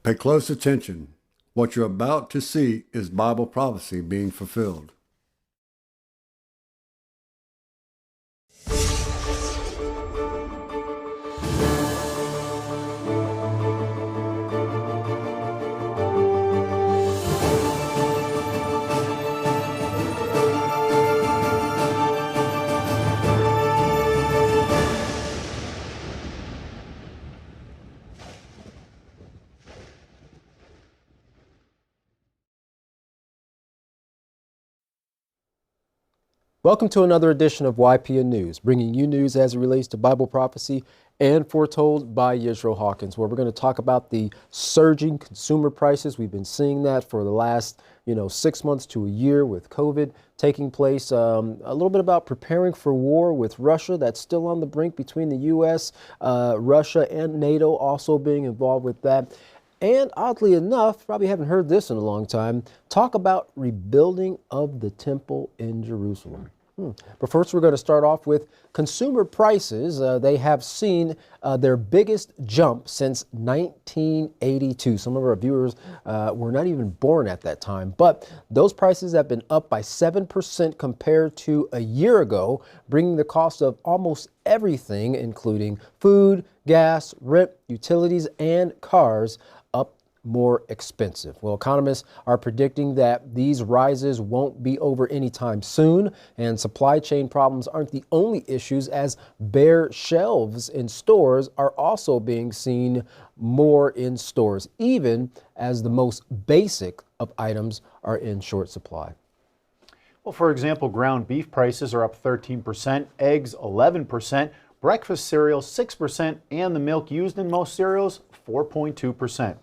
Pay close attention. What you're about to see is Bible prophecy being fulfilled. Welcome to another edition of YPN News, bringing you news as it relates to Bible prophecy and foretold by Yisrael Hawkins, where we're going to talk about the surging consumer prices. We've been seeing that for the last, 6 months to a year with COVID taking place. A little bit about preparing for war with Russia. That's still on the brink between the U.S., Russia, and NATO also being involved with that. And oddly enough, probably haven't heard this in a long time, talk about rebuilding of the temple in Jerusalem. But first, we're going to start off with consumer prices. They have seen their biggest jump since 1982. Some of our viewers were not even born at that time, but those prices have been up by 7% compared to a year ago, bringing the cost of almost everything, including food, gas, rent, utilities, and cars, up more expensive. Well, economists are predicting that these rises won't be over anytime soon, and supply chain problems aren't the only issues, as bare shelves in stores are also being seen more in stores, even as the most basic of items are in short supply. Well, for example, ground beef prices are up 13%, eggs 11%, breakfast cereal 6%, and the milk used in most cereals 4.2%.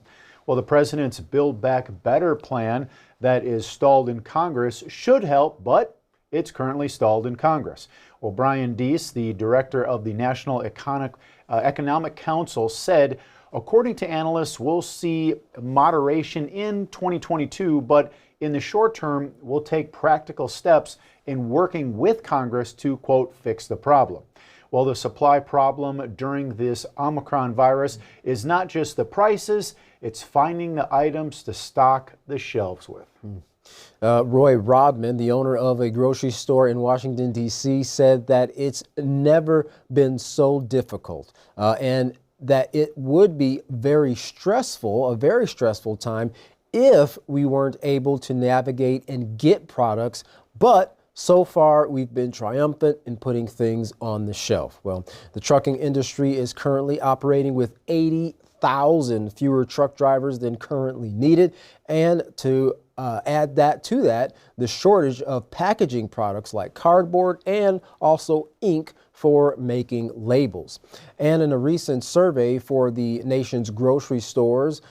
Well, the president's Build Back Better plan that is stalled in Congress should help, but it's currently stalled in Congress. Well, Brian Deese, the director of the National Economic Council, said, according to analysts, we'll see moderation in 2022, but in the short term, we'll take practical steps in working with Congress to, quote, fix the problem. Well, the supply problem during this Omicron virus is not just the prices, it's finding the items to stock the shelves with. Roy Rodman, the owner of a grocery store in Washington, D.C., said that it's never been so difficult and that it would be a very stressful time if we weren't able to navigate and get products, but so far, we've been triumphant in putting things on the shelf. Well, the trucking industry is currently operating with 80,000 fewer truck drivers than currently needed. And to add that to that, the shortage of packaging products like cardboard and also ink for making labels. And in a recent survey for the nation's grocery stores,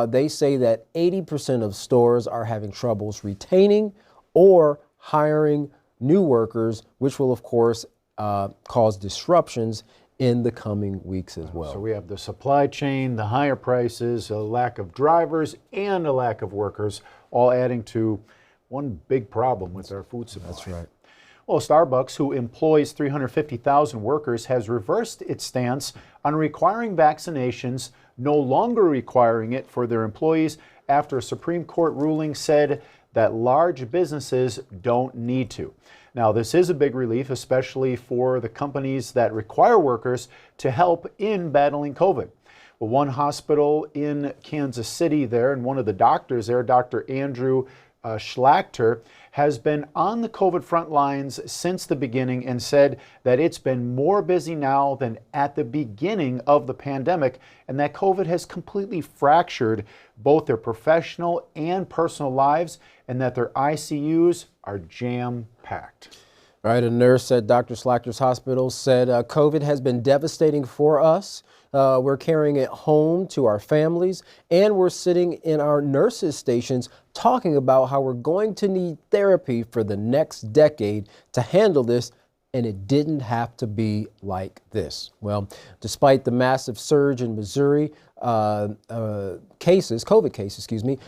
they say that 80% of stores are having troubles retaining or hiring new workers, which will, of course, cause disruptions in the coming weeks as well. So we have the supply chain, the higher prices, a lack of drivers, and a lack of workers, all adding to one big problem with our food supply. That's right. Well, Starbucks, who employs 350,000 workers, has reversed its stance on requiring vaccinations, no longer requiring it for their employees after a Supreme Court ruling said that large businesses don't need to. Now, this is a big relief, especially for the companies that require workers to help in battling COVID. Well, one hospital in Kansas City there, and one of the doctors there, Dr. Andrew Schlachter, has been on the COVID front lines since the beginning and said that it's been more busy now than at the beginning of the pandemic, and that COVID has completely fractured both their professional and personal lives, and that their ICUs are jam-packed. All right, a nurse at Dr. Schlachter's hospital said COVID has been devastating for us. We're carrying it home to our families, and we're sitting in our nurses' stations talking about how we're going to need therapy for the next decade to handle this, and it didn't have to be like this. Well, despite the massive surge in Missouri, COVID cases,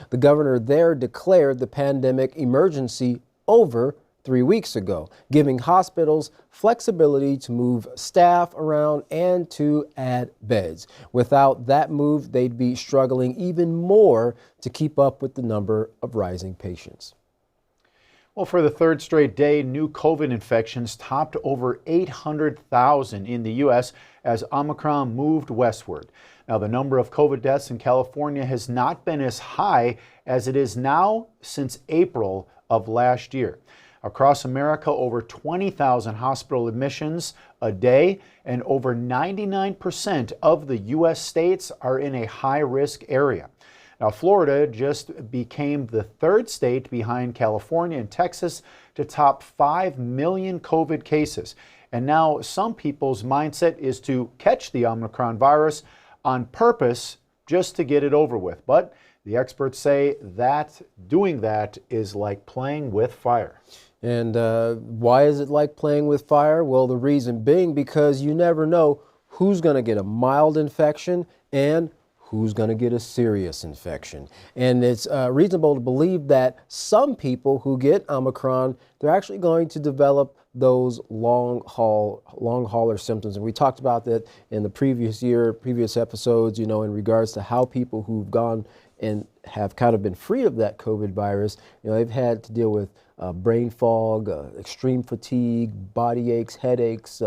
the governor there declared the pandemic emergency over 3 weeks ago, giving hospitals flexibility to move staff around and to add beds. Without that move, they'd be struggling even more to keep up with the number of rising patients. Well, for the third straight day, new COVID infections topped over 800,000 in the U.S. as Omicron moved westward. Now, the number of COVID deaths in California has not been as high as it is now since April of last year. Across America, over 20,000 hospital admissions a day, and over 99% of the U.S. states are in a high-risk area. Now, Florida just became the third state behind California and Texas to top 5 million COVID cases. And now some people's mindset is to catch the Omicron virus on purpose just to get it over with. But the experts say that doing that is like playing with fire. And why is it like playing with fire? Well, the reason being because you never know who's going to get a mild infection and who's going to get a serious infection. And it's reasonable to believe that some people who get Omicron, they're actually going to develop those long hauler symptoms. And we talked about that in the previous episodes, in regards to how people who've gone and have kind of been free of that COVID virus, they've had to deal with brain fog, extreme fatigue, body aches, headaches,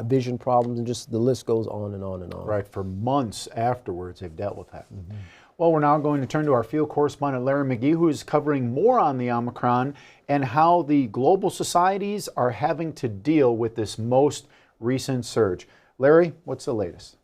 vision problems, and just the list goes on and on and on. Right, for months afterwards they've dealt with that. Mm-hmm. Well, we're now going to turn to our field correspondent Larry McGee, who is covering more on the Omicron and how the global societies are having to deal with this most recent surge. Larry, what's the latest?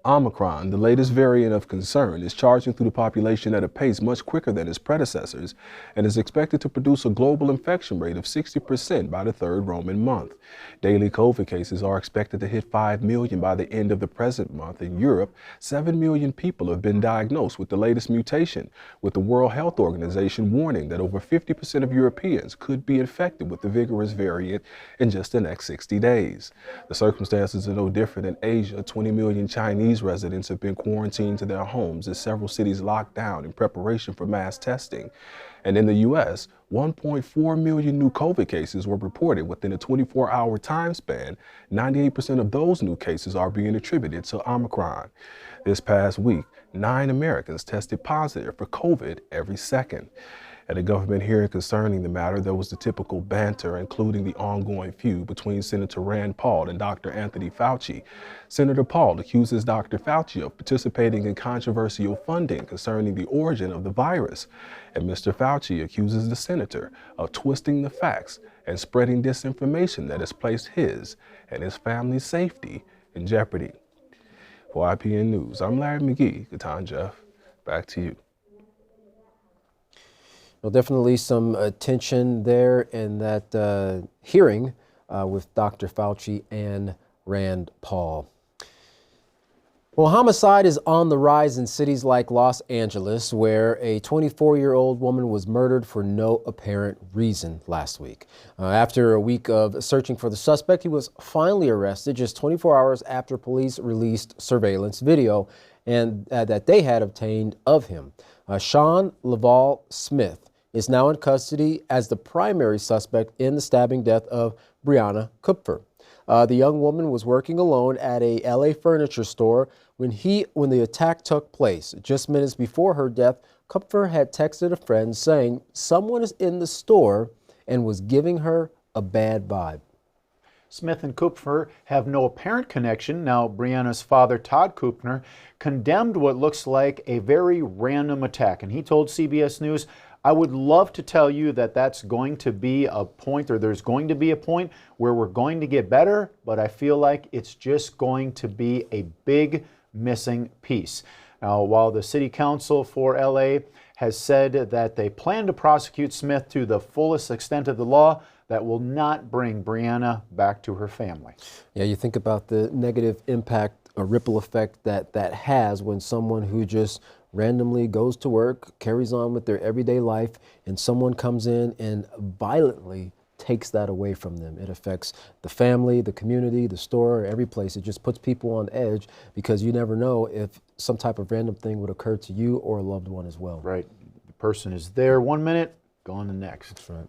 Omicron, the latest variant of concern, is charging through the population at a pace much quicker than its predecessors and is expected to produce a global infection rate of 60% by the third Roman month. Daily COVID cases are expected to hit 5 million by the end of the present month. In Europe, 7 million people have been diagnosed with the latest mutation, with the World Health Organization warning that over 50% of Europeans could be infected with the vigorous variant in just the next 60 days. The circumstances are no different in Asia. 20 million Chinese residents have been quarantined to their homes as several cities locked down in preparation for mass testing. And in the U.S., 1.4 million new COVID cases were reported within a 24-hour time span. 98% of those new cases are being attributed to Omicron. This past week, 9 Americans tested positive for COVID every second. At a government hearing concerning the matter, there was the typical banter, including the ongoing feud between Senator Rand Paul and Dr. Anthony Fauci. Senator Paul accuses Dr. Fauci of participating in controversial funding concerning the origin of the virus. And Mr. Fauci accuses the senator of twisting the facts and spreading disinformation that has placed his and his family's safety in jeopardy. For YPN News, I'm Larry McGee. Katan Jeff, back to you. Well, definitely some tension there in that hearing with Dr. Fauci and Rand Paul. Well, homicide is on the rise in cities like Los Angeles, where a 24-year-old woman was murdered for no apparent reason last week. After a week of searching for the suspect, he was finally arrested just 24 hours after police released surveillance video and that they had obtained of him. Sean Laval Smith is now in custody as the primary suspect in the stabbing death of Brianna Kupfer. The young woman was working alone at a LA furniture store when the attack took place. Just minutes before her death, Kupfer had texted a friend saying someone is in the store and was giving her a bad vibe. Smith and Kupfer have no apparent connection. Now, Brianna's father, Todd Kupfer, condemned what looks like a very random attack, and he told CBS News, "I would love to tell you that that's going to be a point, or there's going to be a point where we're going to get better, but I feel like it's just going to be a big missing piece." Now, while the city council for LA has said that they plan to prosecute Smith to the fullest extent of the law, that will not bring Brianna back to her family. Yeah, you think about the negative impact, a ripple effect that has when someone who just randomly goes to work, carries on with their everyday life, and someone comes in and violently takes that away from them. It affects the family, the community, the store, every place. It just puts people on edge because you never know if some type of random thing would occur to you or a loved one as well. Right. The person is there 1 minute, go on to next. That's right.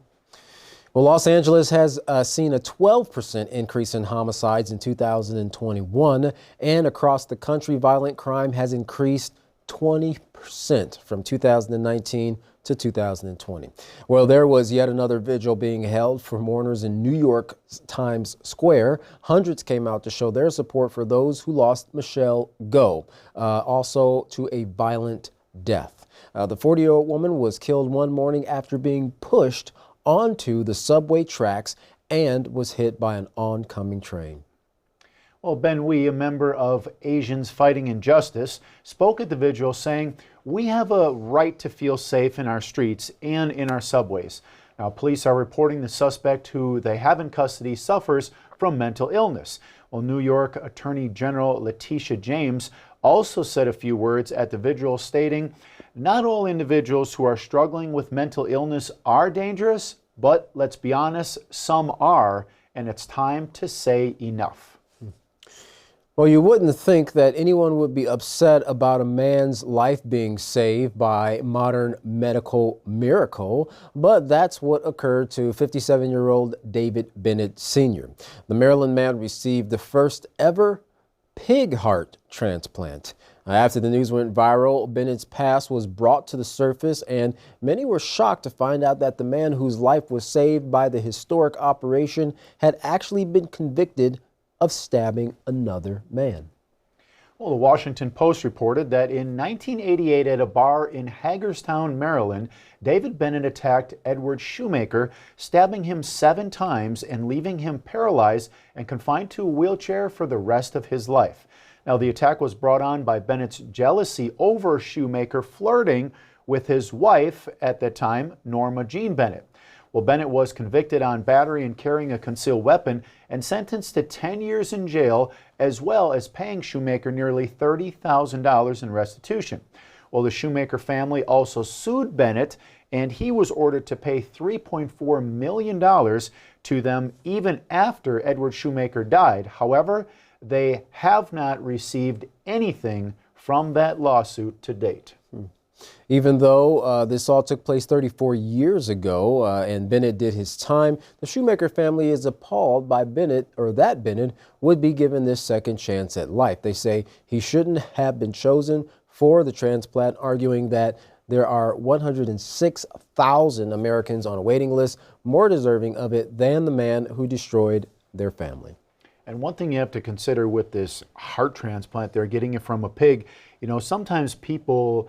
Well, Los Angeles has seen a 12% increase in homicides in 2021, and across the country, violent crime has increased 20% from 2019 to 2020. Well, there was yet another vigil being held for mourners in New York Times Square. Hundreds came out to show their support for those who lost Michelle Go, also to a violent death. The 40-year-old woman was killed one morning after being pushed onto the subway tracks and was hit by an oncoming train. Well, Ben Wee, a member of Asians Fighting Injustice, spoke at the vigil saying, "We have a right to feel safe in our streets and in our subways." Now, police are reporting the suspect, who they have in custody, suffers from mental illness. Well, New York Attorney General Letitia James also said a few words at the vigil, stating, "Not all individuals who are struggling with mental illness are dangerous, but let's be honest, some are, and it's time to say enough." Well, you wouldn't think that anyone would be upset about a man's life being saved by modern medical miracle, but that's what occurred to 57-year-old David Bennett Sr. The Maryland man received the first ever pig heart transplant. After the news went viral, Bennett's past was brought to the surface, and many were shocked to find out that the man whose life was saved by the historic operation had actually been convicted of stabbing another man. Well, the Washington Post reported that in 1988 at a bar in Hagerstown, Maryland, David Bennett attacked Edward Shoemaker, stabbing him 7 times and leaving him paralyzed and confined to a wheelchair for the rest of his life. Now, the attack was brought on by Bennett's jealousy over Shoemaker flirting with his wife at that time, Norma Jean Bennett. Well, Bennett was convicted on battery and carrying a concealed weapon and sentenced to 10 years in jail, as well as paying Shoemaker nearly $30,000 in restitution. Well, the Shoemaker family also sued Bennett, and he was ordered to pay $3.4 million to them even after Edward Shoemaker died. However, they have not received anything from that lawsuit to date. Even though this all took place 34 years ago and Bennett did his time, the Shoemaker family is appalled by Bennett, or that Bennett would be given this second chance at life. They say he shouldn't have been chosen for the transplant, arguing that there are 106,000 Americans on a waiting list more deserving of it than the man who destroyed their family. And one thing you have to consider with this heart transplant, they're getting it from a pig. You know, sometimes people's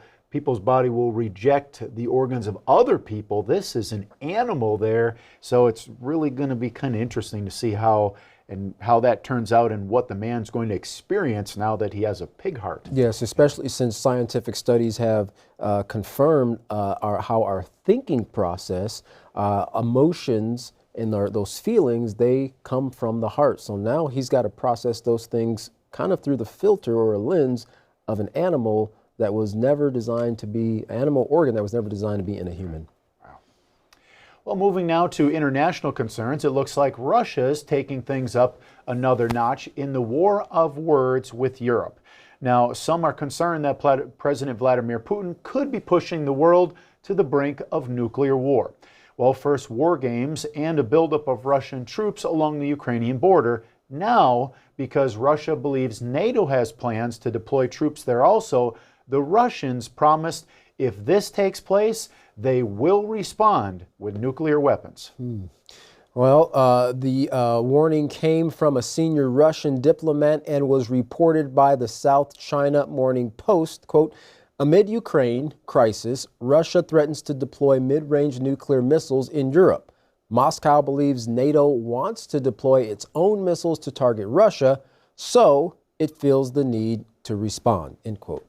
body will reject the organs of other people. This is an animal there, so it's really going to be kind of interesting to see how that turns out and what the man's going to experience now that he has a pig heart. Yes, especially since scientific studies have confirmed how our thinking process, emotions, and those feelings, they come from the heart. So now he's got to process those things kind of through the filter or a lens of an animal that was never designed to be, animal organ that was never designed to be in a human. Wow. Well, moving now to international concerns, it looks like Russia is taking things up another notch in the war of words with Europe. Now, some are concerned that President Vladimir Putin could be pushing the world to the brink of nuclear war. Well, first war games and a buildup of Russian troops along the Ukrainian border. Now, because Russia believes NATO has plans to deploy troops there also, the Russians promised if this takes place, they will respond with nuclear weapons. Well, the warning came from a senior Russian diplomat and was reported by the South China Morning Post, quote, "Amid Ukraine crisis, Russia threatens to deploy mid-range nuclear missiles in Europe. Moscow believes NATO wants to deploy its own missiles to target Russia, so it feels the need to respond," end quote.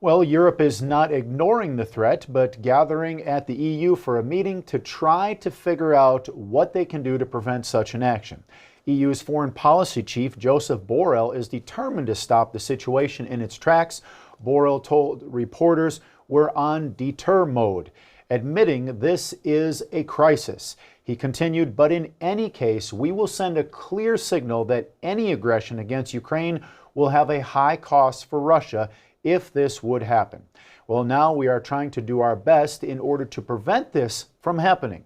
Well, Europe is not ignoring the threat, but gathering at the EU for a meeting to try to figure out what they can do to prevent such an action. EU's foreign policy chief, Joseph Borrell, is determined to stop the situation in its tracks. Borrell told reporters, "We're on deter mode," admitting this is a crisis. He continued, but in any case, we will send a clear signal that any aggression against Ukraine will have a high cost for Russia if this would happen. Well, now we are trying to do our best in order to prevent this from happening.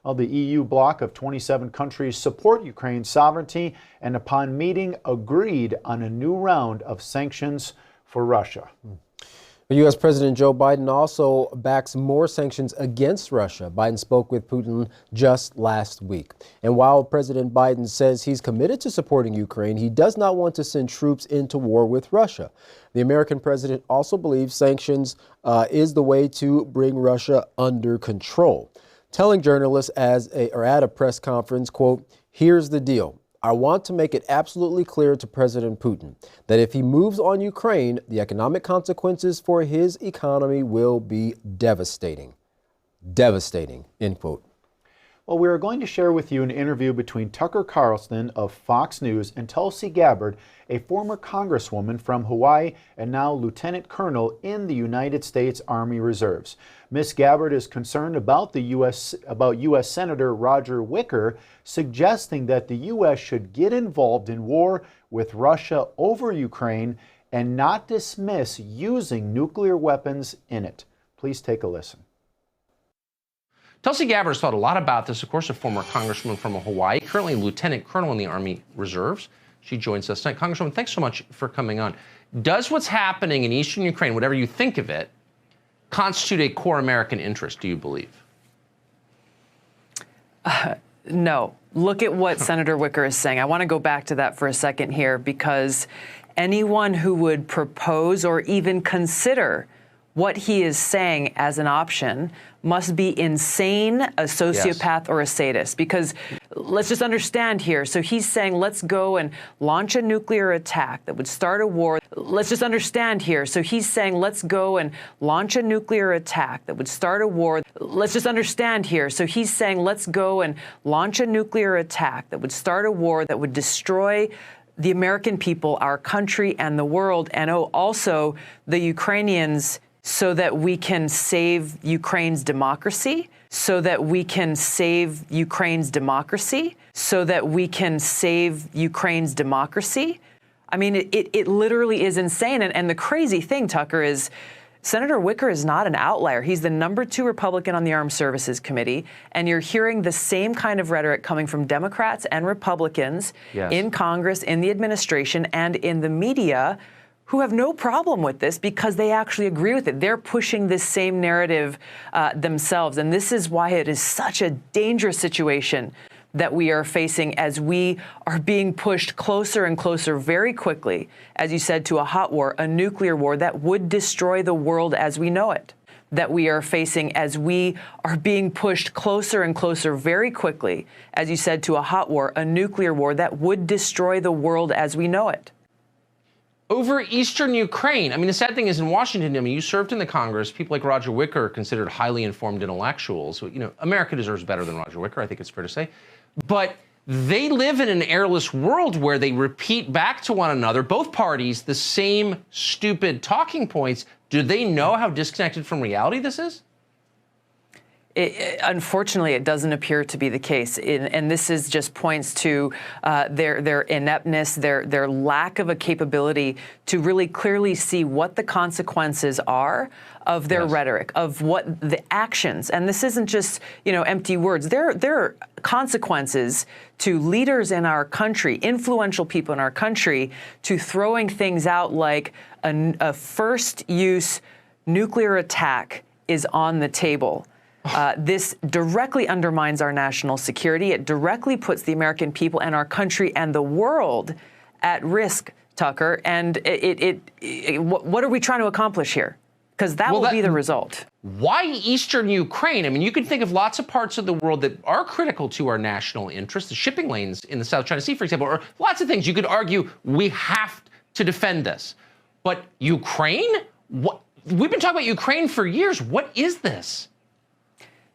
Well, the EU bloc of 27 countries support Ukraine's sovereignty and upon meeting agreed on a new round of sanctions for Russia. U.S. President Joe Biden also backs more sanctions against Russia. Biden spoke with Putin just last week. And while President Biden says he's committed to supporting Ukraine, he does not want to send troops into war with Russia. The American president also believes sanctions is the way to bring Russia under control, telling journalists at a press conference, quote, "Here's the deal. I want to make it absolutely clear to President Putin that if he moves on Ukraine, the economic consequences for his economy will be devastating." Devastating, end quote. Well, we are going to share with you an interview between Tucker Carlson of Fox News and Tulsi Gabbard, a former congresswoman from Hawaii and now lieutenant colonel in the United States Army Reserves. Ms. Gabbard is concerned about U.S. Senator Roger Wicker suggesting that the U.S. should get involved in war with Russia over Ukraine and not dismiss using nuclear weapons in it. Please take a listen. Tulsi Gabbard has thought a lot about this, of course, a former congresswoman from Hawaii, currently a lieutenant colonel in the Army Reserves. She joins us tonight. Congresswoman, thanks so much for coming on. Does what's happening in eastern Ukraine, whatever you think of it, constitute a core American interest, do you believe? No. Look at what Senator Wicker is saying. I want to go back to that for a second here, because anyone who would propose or even consider what he is saying as an option must be insane, a sociopath, or a sadist. Because let's just understand here. So he's saying, let's go and launch a nuclear attack that would start a war. Let's just understand here. So he's saying, let's go and launch a nuclear attack that would start a war. Let's just understand here. So he's saying, let's go and launch a nuclear attack that would start a war that would destroy the American people, our country, and the world, and also the Ukrainians, so that we can save Ukraine's democracy, so that we can save Ukraine's democracy, so that we can save Ukraine's democracy. I mean, it literally is insane. And the crazy thing, Tucker, is Senator Wicker is not an outlier. He's the #2 Republican on the Armed Services Committee, and you're hearing the same kind of rhetoric coming from Democrats and Republicans in Congress, in the administration, and in the media, who have no problem with this because they actually agree with it. They're pushing this same narrative themselves. And this is why it is such a dangerous situation that we are facing as we are being pushed closer and closer very quickly, as you said, to a hot war, a nuclear war that would destroy the world as we know it. That we are facing as we are being pushed closer and closer very quickly, as you said, to a hot war, a nuclear war that would destroy the world as we know it. Over eastern Ukraine, I mean, the sad thing is in Washington, I mean, you served in the Congress. People like Roger Wicker are considered highly informed intellectuals. You know, America deserves better than Roger Wicker, I think it's fair to say. But they live in an airless world where they repeat back to one another, both parties, the same stupid talking points. Do they know how disconnected from reality this is? Unfortunately, it doesn't appear to be the case, and this is just points to their ineptness, their lack of a capability to really clearly see what the consequences are of their rhetoric, of what the actions. And this isn't just empty words. There are consequences to leaders in our country, influential people in our country, to throwing things out like a first-use nuclear attack is on the table. This directly undermines our national security. It directly puts the American people and our country and the world at risk, Tucker. And what are we trying to accomplish here? Because that will be the result. Why eastern Ukraine? I mean, you can think of lots of parts of the world that are critical to our national interests. The shipping lanes in the South China Sea, for example, or lots of things. You could argue we have to defend this. But Ukraine? What? We've been talking about Ukraine for years. What is this?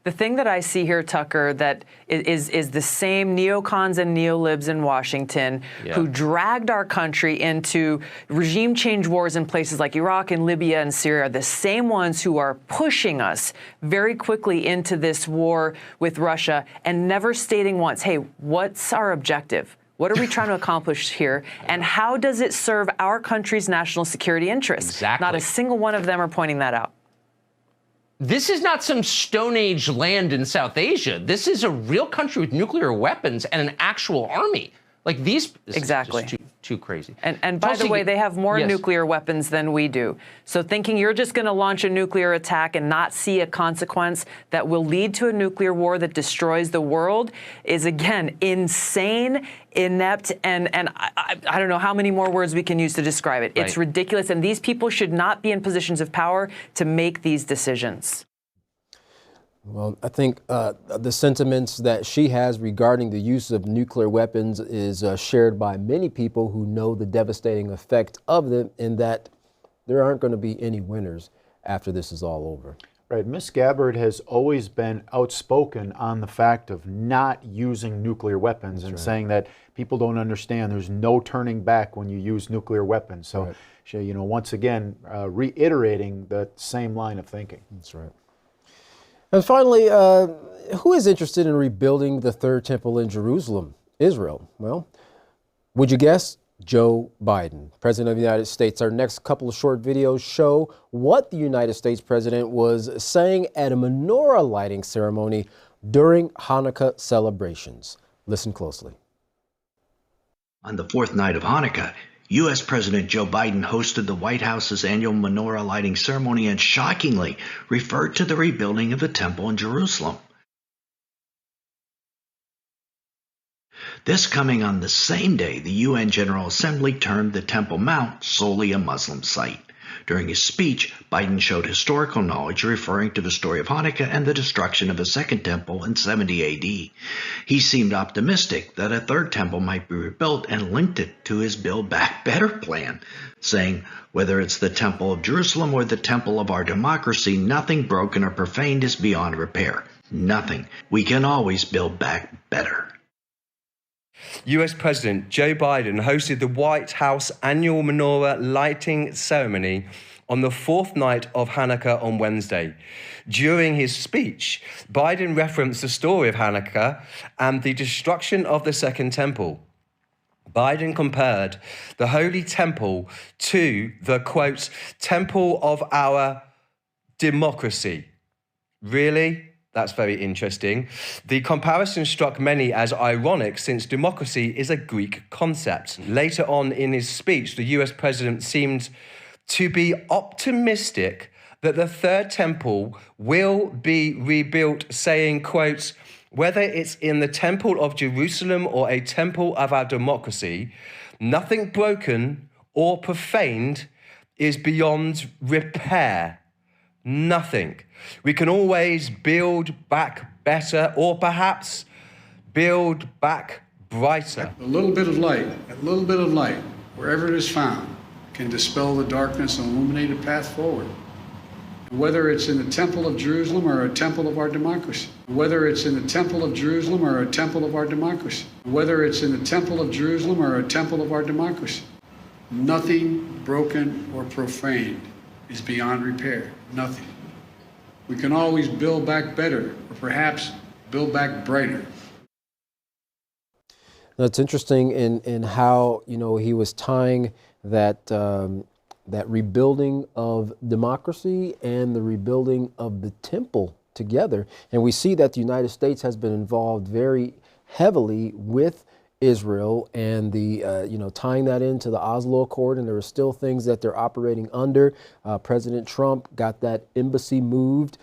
The thing that I see here, Tucker, that is the same neocons and neolibs in Washington who dragged our country into regime change wars in places like Iraq and Libya and Syria, the same ones who are pushing us very quickly into this war with Russia and never stating once, hey, what's our objective? What are we trying to accomplish here? And how does it serve our country's national security interests? Exactly. Not a single one of them are pointing that out. This is not some Stone Age land in South Asia. This is a real country with nuclear weapons and an actual army. Like these, exactly. Is just too crazy. And by the way, they have more nuclear weapons than we do. So thinking you're just going to launch a nuclear attack and not see a consequence that will lead to a nuclear war that destroys the world is, again, insane, inept, and I don't know how many more words we can use to describe it. It's ridiculous, and these people should not be in positions of power to make these decisions. Well, I think the sentiments that she has regarding the use of nuclear weapons is shared by many people who know the devastating effect of them, in that there aren't going to be any winners after this is all over. Right. Ms. Gabbard has always been outspoken on the fact of not using nuclear weapons and saying that people don't understand there's no turning back when you use nuclear weapons. So, she, you know, once again, reiterating that same line of thinking. That's right. And finally, who is interested in rebuilding the third temple in Jerusalem, Israel? Well, would you guess? Joe Biden, President of the United States. Our next couple of short videos show what the United States president was saying at a menorah lighting ceremony during Hanukkah celebrations. Listen closely. On the fourth night of Hanukkah, U.S. President Joe Biden hosted the White House's annual menorah lighting ceremony and shockingly referred to the rebuilding of the temple in Jerusalem. This coming on the same day the UN General Assembly termed the Temple Mount solely a Muslim site. During his speech, Biden showed historical knowledge referring to the story of Hanukkah and the destruction of a second temple in 70 AD. He seemed optimistic that a third temple might be rebuilt and linked it to his Build Back Better plan, saying, "Whether it's the Temple of Jerusalem or the Temple of our democracy, nothing broken or profaned is beyond repair. Nothing. We can always build back better." US President Joe Biden hosted the White House annual menorah lighting ceremony on the fourth night of Hanukkah on Wednesday. During his speech, Biden referenced the story of Hanukkah and the destruction of the Second Temple. Biden compared the Holy Temple to the, quote, temple of our democracy. Really? That's very interesting. The comparison struck many as ironic, since democracy is a Greek concept. Later on in his speech, the US president seemed to be optimistic that the third temple will be rebuilt, saying, quote, "Whether it's in the temple of Jerusalem or a temple of our democracy, nothing broken or profaned is beyond repair. Nothing. We can always build back better, or perhaps build back brighter." A little bit of light, wherever it is found, can dispel the darkness and illuminate a path forward. Whether it's in the temple of Jerusalem or a temple of our democracy. Whether it's in the temple of Jerusalem or a temple of our democracy. Whether it's in the temple of Jerusalem or a temple of our democracy. Nothing broken or profaned is beyond repair. Nothing. We can always build back better, or perhaps build back brighter. That's interesting in how, you know, he was tying that that rebuilding of democracy and the rebuilding of the temple together. And we see that the United States has been involved very heavily with Israel and the, you know, tying that into the Oslo Accord, and there are still things that they're operating under. President Trump got that embassy moved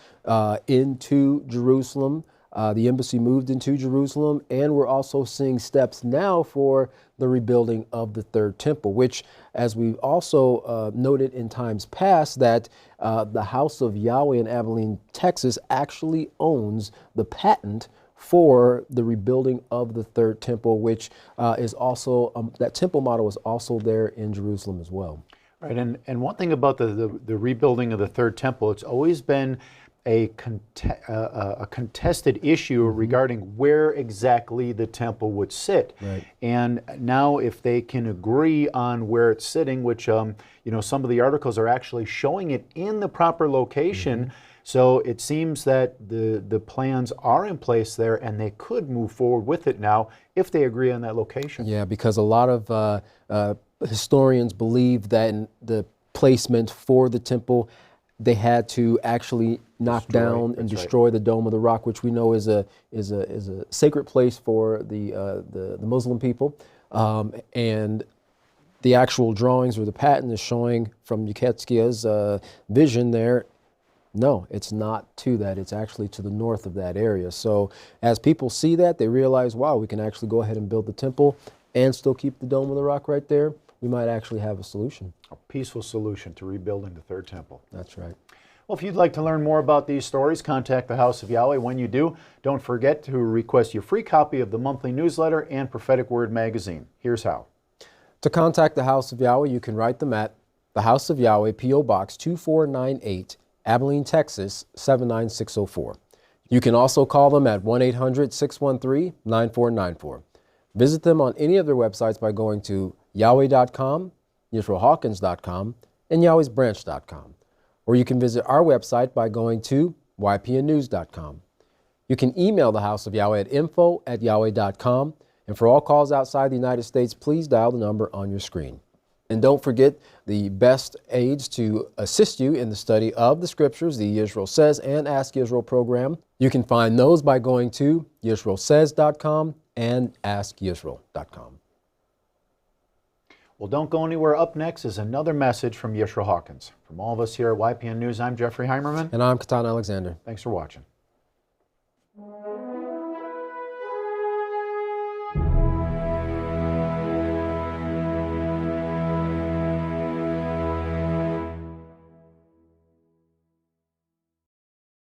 into Jerusalem. The embassy moved into Jerusalem, and we're also seeing steps now for the rebuilding of the third temple, which, as we've also noted in times past, that the House of Yahweh in Abilene, Texas, actually owns the patent for the rebuilding of the third temple, which is also, that temple model is also there in Jerusalem as well. Right, and one thing about the rebuilding of the third temple, it's always been a contested issue regarding where exactly the temple would sit. Right. And now if they can agree on where it's sitting, which you know, some of the articles are actually showing it in the proper location, so it seems that the plans are in place there and they could move forward with it now if they agree on that location. Yeah, because a lot of historians believe that in the placement for the temple, they had to actually knock down and destroy the Dome of the Rock, which we know is a sacred place for the Muslim people, and the actual drawings or the patent is showing from Yukatsky's vision there. No, it's not to that. It's actually to the north of that area. So as people see that, they realize, wow, we can actually go ahead and build the temple and still keep the Dome of the Rock right there. We might actually have a solution. A peaceful solution to rebuilding the third temple. That's right. Well, if you'd like to learn more about these stories, contact the House of Yahweh. When you do, don't forget to request your free copy of the monthly newsletter and Prophetic Word magazine. Here's how. To contact the House of Yahweh, you can write them at the House of Yahweh, P.O. Box 2498, Abilene, Texas 79604. You can also call them at 1-800-613-9494. Visit them on any of their websites by going to Yahweh.com, YisraelHawkins.com, and Yahweh'sBranch.com. Or you can visit our website by going to YPNnews.com. You can email the House of Yahweh at info@yahweh.com. And for all calls outside the United States, please dial the number on your screen. And don't forget the best aids to assist you in the study of the scriptures, the Yisrael Says and Ask Yisrael program. You can find those by going to YisraelSays.com and AskYisrael.com. Well, don't go anywhere. Up next is another message from Yisrael Hawkins. From all of us here at YPN News, I'm Jeffrey Heimerman. And I'm Katan Alexander. Thanks for watching.